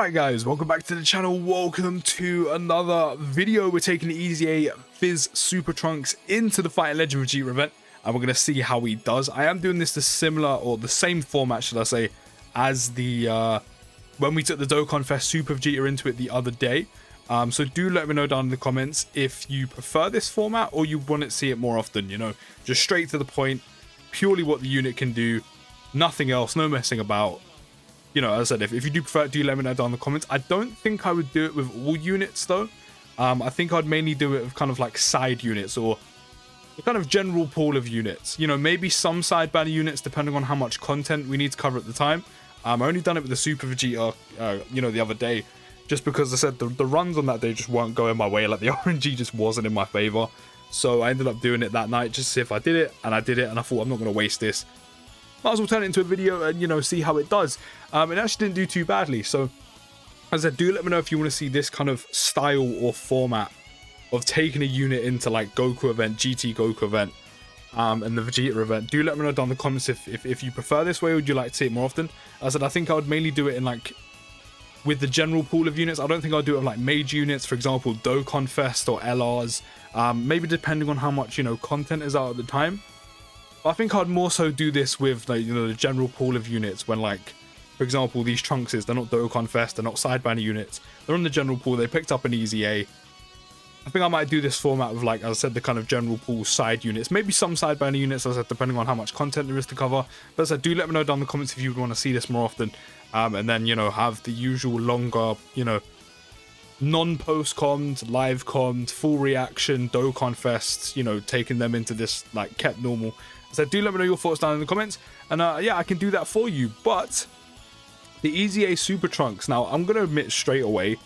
Alright guys, welcome back to the channel. Welcome to another video. We're taking the EZA Fizz Super Trunks into the Fighting Legend Vegeta event, and we're going to see how he does. I am doing this the similar, or the same format should I say, as the when we took the Dokkan Fest Super Vegeta into it the other day. So do let me know down in the comments if you prefer this format or you want to see it more often, you know, just straight to the point, purely what the unit can do, nothing else, no messing about. You know, as I said, if you do prefer it, do let me know down in the comments. I don't think I would do it with all units though. I think I'd mainly do it with kind of like side units or the kind of general pool of units. You know, maybe some side banner units depending on how much content we need to cover at the time. I only done it with the Super Vegeta, you know, the other day, just because I said the runs on that day just weren't going my way. Like the RNG just wasn't in my favor. So I ended up doing it that night just to see if I did it, and I did it, and I thought I'm not going to waste this. Might as well turn it into a video and, you know, see how it does. It actually didn't do too badly. So, as I said, do let me know if you want to see this kind of style or format of taking a unit into like Goku event, GT Goku event, and the Vegeta event. Do let me know down in the comments if you prefer this way or would you like to see it more often. As I said, I think I would mainly do it in like with the general pool of units. I don't think I'll do it with like mage units, for example, Dokkan Fest or LRs. Maybe depending on how much, you know, content is out at the time. I think I'd more so do this with, like, you know, the general pool of units when, like, for example, these Trunkses, they're not Dokkan Fest, they're not side banner units, they're on the general pool, they picked up an EZA. I think I might do this format with, like, as I said, the kind of general pool side units, maybe some side banner units, as I said, depending on how much content there is to cover. But as I said, do let me know down in the comments if you would want to see this more often, and then, you know, have the usual longer, you know, non-post-commed, live-commed, full reaction, Dokkan Fest, you know, taking them into this, like, kept normal. So do let me know your thoughts down in the comments, and yeah, I can do that for you. But the EZA Super Trunks, now I'm going to admit straight away,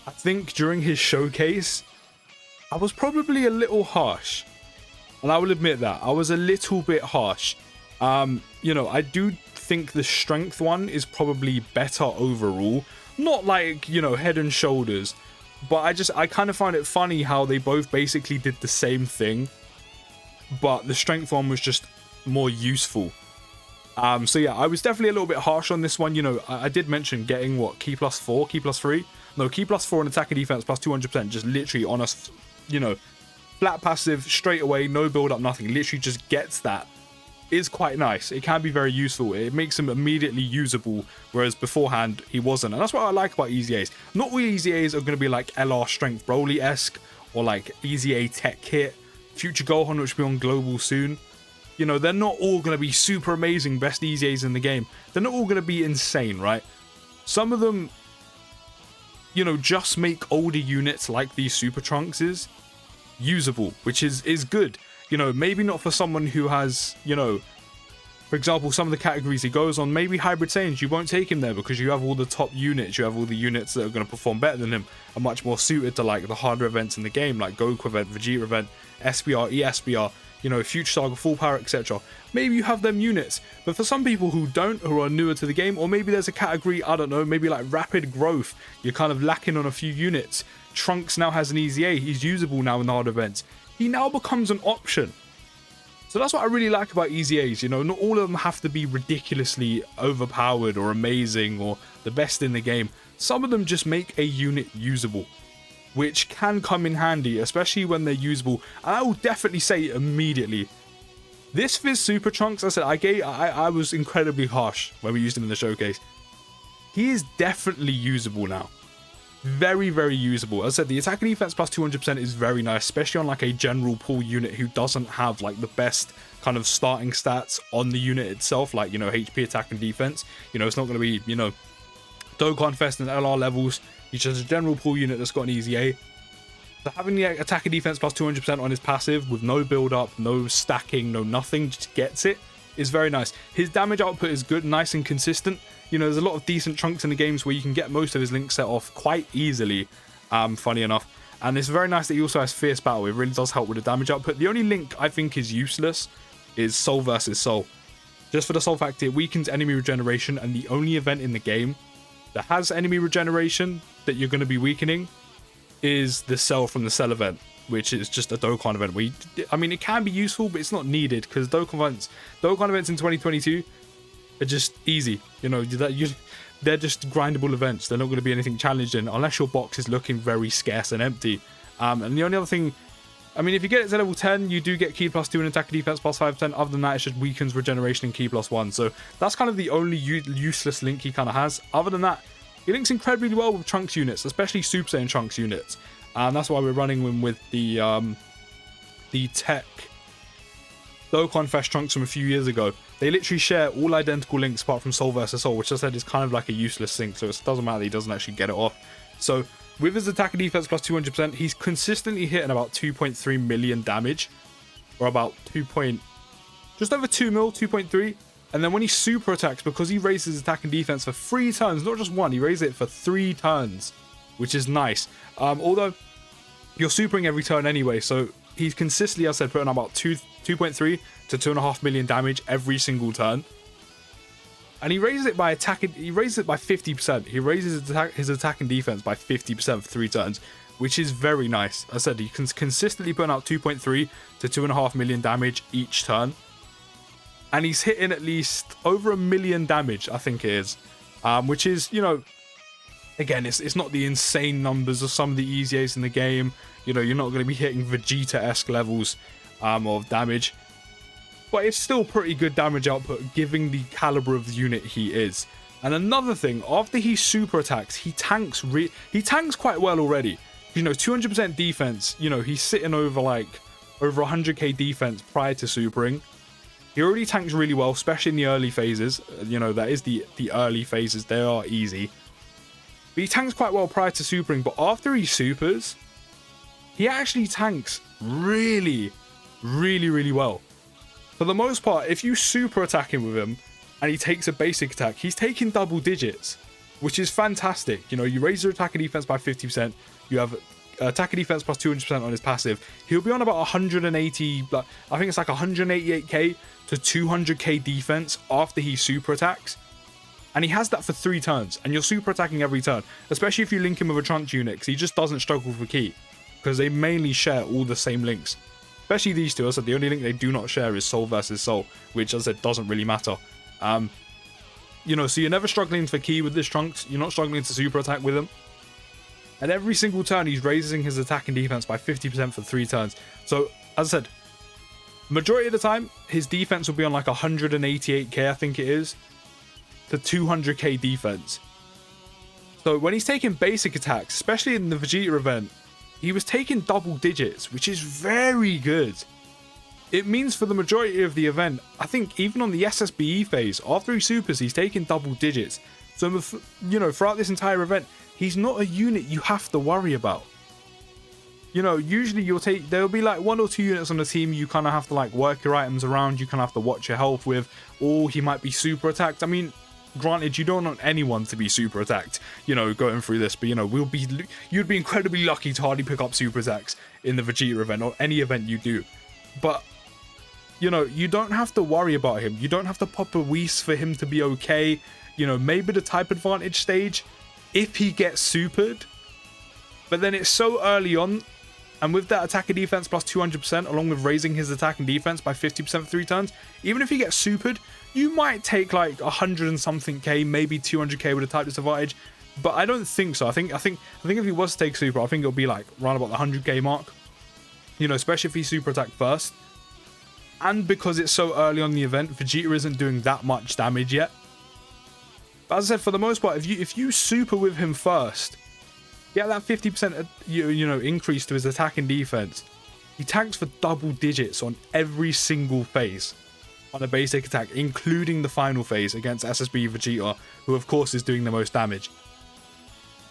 I think during his showcase, I was probably a little harsh. And I will admit that, I was a little bit harsh. You know, I do think the strength one is probably better overall. Not like, you know, head and shoulders, but I kind of find it funny how they both basically did the same thing, but the strength one was just more useful. So yeah, I was definitely a little bit harsh on this one. You know, I did mention getting what, key plus 4, key plus 3? No, key plus 4 and attack and defense plus 200%, just literally on us, you know, flat passive straight away, no build up, nothing, literally just gets that. Is quite nice. It can be very useful. It makes him immediately usable, whereas beforehand he wasn't. And that's what I like about EZAs. Not all EZAs are going to be like LR Strength Broly-esque or like EZA Tech Kit, Future Gohan, which will be on global soon. You know, they're not all going to be super amazing, best EZAs in the game. They're not all going to be insane, right? Some of them, you know, just make older units like these Super Trunkses usable, which is good. You know, maybe not for someone who has, you know, for example, some of the categories he goes on, maybe Hybrid Saiyans, you won't take him there because you have all the top units, you have all the units that are going to perform better than him, are much more suited to like the harder events in the game, like Goku event, Vegeta event, SBR, ESBR, you know, Future Saga, Full Power, etc. Maybe you have them units, but for some people who don't, who are newer to the game, or maybe there's a category, I don't know, maybe like Rapid Growth, you're kind of lacking on a few units. Trunks now has an EZA, he's usable now in the hard events. He now becomes an option. So that's what I really like about EZAs, you know, not all of them have to be ridiculously overpowered or amazing or the best in the game. Some of them just make a unit usable, which can come in handy, especially when they're usable. And I will definitely say immediately, this Fizz Super Trunks, I said, I was incredibly harsh when we used him in the showcase. He is definitely usable now. Very, very usable. As I said, the attack and defense plus 200% is very nice, especially on like a general pool unit who doesn't have like the best kind of starting stats on the unit itself, like, you know, HP, attack and defense. You know, it's not going to be, you know, Dokkan Fest and LR levels. He's just a general pool unit that's got an EZA. So having the attack and defense plus 200% on his passive with no build up, no stacking, no nothing, just gets it, is very nice. His damage output is good, nice and consistent. You know, there's a lot of decent Trunks in the games where you can get most of his link set off quite easily, funny enough. And it's very nice that he also has Fierce Battle. It really does help with the damage output. The only link I think is useless is Soul versus Soul. Just for the sole fact it weakens enemy regeneration, and the only event in the game that has enemy regeneration that you're going to be weakening is the Cell from the Cell event, which is just a Dokkan event. Where I mean, it can be useful, but it's not needed because Dokkan events in 2022 are just easy. You know, they're just grindable events. They're not going to be anything challenging unless your box is looking very scarce and empty. And the only other thing, I mean, if you get it to level 10, you do get ki +2 and attack and defense +5%. Other than that, it just weakens regeneration and ki +1. So that's kind of the only useless link he kind of has. Other than that, he links incredibly well with Trunks units, especially Super Saiyan Trunks units. And that's why we're running him with the Tech Dokkan Fest Trunks from a few years ago. They literally share all identical links apart from Soul vs Soul, which I said is kind of like a useless link, so it doesn't matter that he doesn't actually get it off. So with his attack and defense +200%, he's consistently hitting about 2.3 million damage, or about just over 2 mil, 2.3. And then when he super attacks, because he raises his attack and defense for 3 turns, not just 1, he raises it for 3 turns, which is nice. Although you're supering every turn anyway, so he's consistently, as I said, putting about 2.3 to 2.5 million damage every single turn. And he raises it by he raises it by 50%. He raises his attack and defense by 50% for 3 turns, which is very nice. As I said, he can consistently put out 2.3 to 2.5 million damage each turn. And he's hitting at least over 1 million damage, I think it is. Which is, you know, again, it's not the insane numbers of some of the EZAs in the game. You know, you're not going to be hitting Vegeta-esque levels of damage. But it's still pretty good damage output, given the caliber of the unit he is. And another thing, after he super attacks, he tanks quite well already. You know, 200% defense, you know, he's sitting over 100k defense prior to supering. He already tanks really well, especially in the early phases. You know, that is the early phases. They are easy. But he tanks quite well prior to supering. But after he supers, he actually tanks really, really, really well. For the most part, if you super attack him with him and he takes a basic attack, he's taking double digits, which is fantastic. You know, you raise your attack and defense by 50%. You have attack and defense +200% on his passive. He'll be on about 180, I think it's like 188k to 200k defense after he super attacks. And he has that for 3 turns, and you're super attacking every turn, especially if you link him with a Trunks unit, because he just doesn't struggle for ki, because they mainly share all the same links. Especially these two. As I said, the only link they do not share is Soul versus Soul, which, as I said, doesn't really matter. You know, so you're never struggling for ki with this Trunks. You're not struggling to super attack with him. And every single turn, he's raising his attack and defense by 50% for 3 turns. So, as I said, majority of the time, his defense will be on like 188k, I think it is, to 200k defense. So when he's taking basic attacks, especially in the Vegeta event, he was taking double digits, which is very good. It means for the majority of the event, I think even on the SSBE phase, after he supers, he's taking double digits. So, you know, throughout this entire event, he's not a unit you have to worry about. You know, usually there'll be like 1 or 2 units on the team you kind of have to like work your items around, you kind of have to watch your health with, or he might be super attacked. I mean, granted, you don't want anyone to be super attacked, you know, going through this, but you know, you'd be incredibly lucky to hardly pick up super attacks in the Vegeta event or any event you do. But, you know, you don't have to worry about him. You don't have to pop a Whis for him to be okay. You know, maybe the type advantage stage, if he gets supered, but then it's so early on, and with that attack and defense +200%, along with raising his attack and defense by 50% for 3 turns, even if he gets supered, you might take like 100 and something k, maybe 200k with a type disadvantage, but I don't think so. I think if he was to take super, I think it'll be like around about the 100k mark. You know, especially if he super attacked first, and because it's so early on in the event, Vegeta isn't doing that much damage yet. But as I said, for the most part, if you super with him first, get that 50% you know increase to his attack and defense, he tanks for double digits on every single phase on a basic attack, including the final phase against SSB Vegeta, who of course is doing the most damage.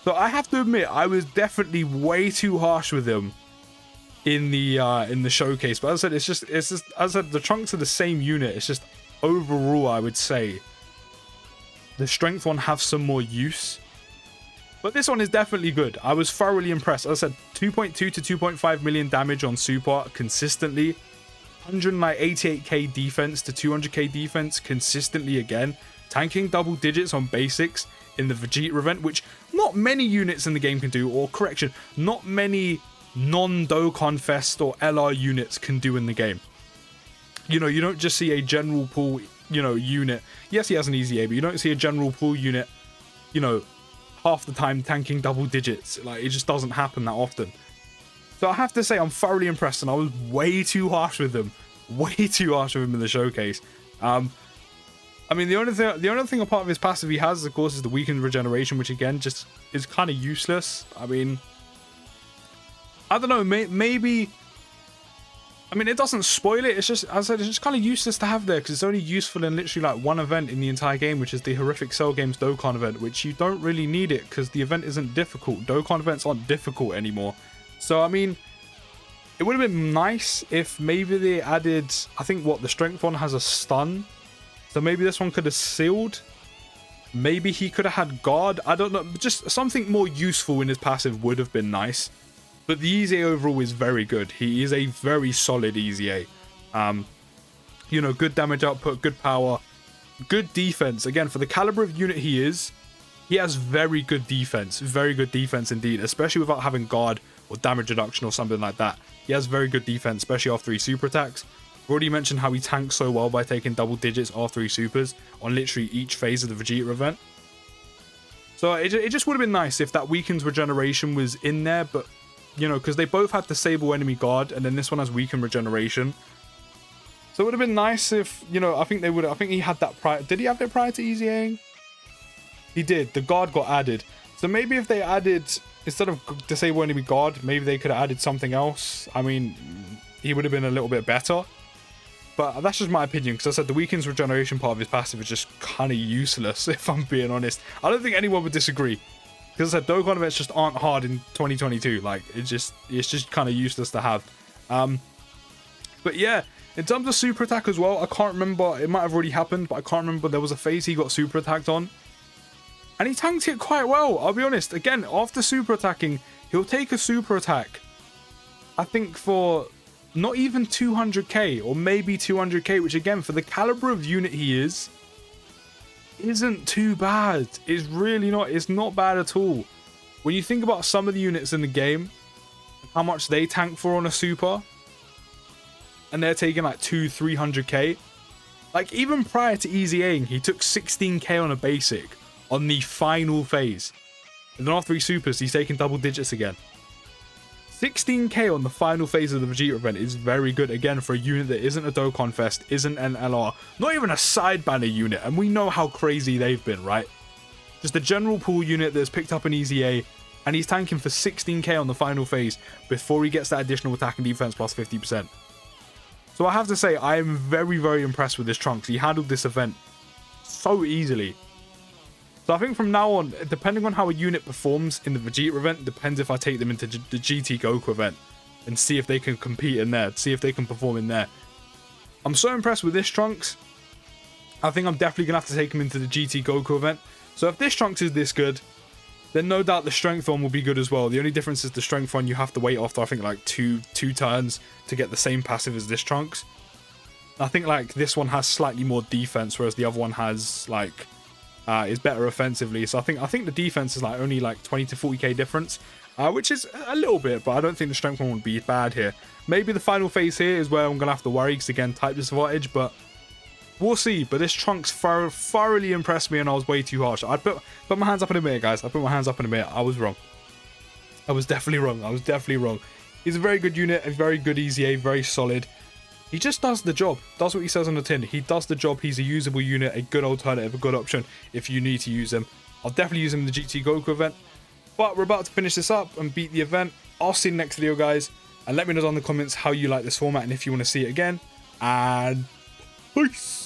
So I have to admit, I was definitely way too harsh with him in the showcase. But as I said, it's just as I said, the Trunks are the same unit. It's just overall, I would say the strength one has some more use. But this one is definitely good. I was thoroughly impressed. As I said, 2.2 to 2.5 million damage on super consistently. 188k defense to 200k defense consistently again. Tanking double digits on basics in the Vegeta event, which not many units in the game can do. Or correction, not many non-Dokkan Fest or LR units can do in the game. You know, you don't just see a general pool, you know, unit. Yes, he has an EZA, but you don't see a general pool unit you know, half the time tanking double digits. Like, it just doesn't happen that often. So I have to say, I'm thoroughly impressed, and I was way too harsh with him. Way too harsh with him in the showcase. I mean, the only thing a part of his passive he has, of course, is the weakened regeneration, which again just is kind of useless. I mean, I don't know, maybe. I mean, it doesn't spoil it. It's just, as I said, it's just kind of useless to have there, because it's only useful in literally like one event in the entire game, which is the Horrific Cell Games Dokkan event, which you don't really need it because the event isn't difficult. Dokkan events aren't difficult anymore. So, I mean, it would have been nice if maybe they added, I think what, the strength one has a stun. So maybe this one could have sealed. Maybe he could have had guard. I don't know. Just something more useful in his passive would have been nice. But the EZA overall is very good. He is a very solid EZA. You know, good damage output, good power, good defense. Again, for the caliber of unit he is, he has very good defense. Very good defense indeed, especially without having guard or damage reduction or something like that. He has very good defense, especially after he super attacks. I've already mentioned how he tanks so well by taking double digits after he supers on literally each phase of the Vegeta event. So it just would have been nice if that weakened regeneration was in there, but, you know, because they both had disable enemy guard, and then this one has weakened regeneration. So it would have been nice if, you know, I think he had that prior. Did he have it prior to EZAing? He did. The guard got added. So maybe if they added, instead of disable enemy guard, maybe they could have added something else. I mean, he would have been a little bit better. But that's just my opinion, because I said the weakens regeneration part of his passive is just kind of useless, if I'm being honest. I don't think anyone would disagree. Because I said Dokkan events just aren't hard in 2022. Like, it's just kind of useless to have. But yeah, in terms of super attack as well, I can't remember. It might have already happened, but I can't remember. There was a phase he got super attacked on. And he tanked it quite well, I'll be honest. Again, after super attacking, he'll take a super attack, I think, for not even 200k or maybe 200k, which again, for the caliber of unit he is, isn't too bad. It's really not. It's not bad at all. When you think about some of the units in the game, how much they tank for on a super, and they're taking like 200-300k. Like, even prior to EZAing, he took 16k on a basic on the final phase. And then after he supers, he's taking double digits again. 16k on the final phase of the Vegeta event is very good, again, for a unit that isn't a Dokkan Fest, isn't an LR, not even a side banner unit, and we know how crazy they've been, right? Just a general pool unit that's picked up an EZA, and he's tanking for 16k on the final phase before he gets that additional attack and defense plus 50%. So I have to say, I am very, very impressed with this Trunks. He handled this event so easily. So I think from now on, depending on how a unit performs in the Vegeta event, depends if I take them into the GT Goku event and see if they can compete in there, see if they can perform in there. I'm so impressed with this Trunks. I think I'm definitely going to have to take him into the GT Goku event. So if this Trunks is this good, then no doubt the strength one will be good as well. The only difference is the strength one, you have to wait after, I think, like two turns to get the same passive as this Trunks. I think like this one has slightly more defense, whereas the other one has like is better offensively. So I think the defense is like only like 20 to 40k difference, which is a little bit, but I don't think the strength one would be bad here. Maybe the final phase here is where I'm gonna have to worry, because again, type disadvantage, but we'll see. But this Trunks thoroughly impressed me, and I was way too harsh. I put my hands up in a minute, guys. I put my hands up in a minute. I was wrong. I was definitely wrong. He's a very good unit, a very good EZA, very solid. He just does the job, does what he says on the tin. He does the job. He's a usable unit, a good alternative, a good option if you need to use him. I'll definitely use him in the GT Goku event. But we're about to finish this up and beat the event. I'll see you in the next video, guys. And let me know down in the comments how you like this format and if you want to see it again. And peace.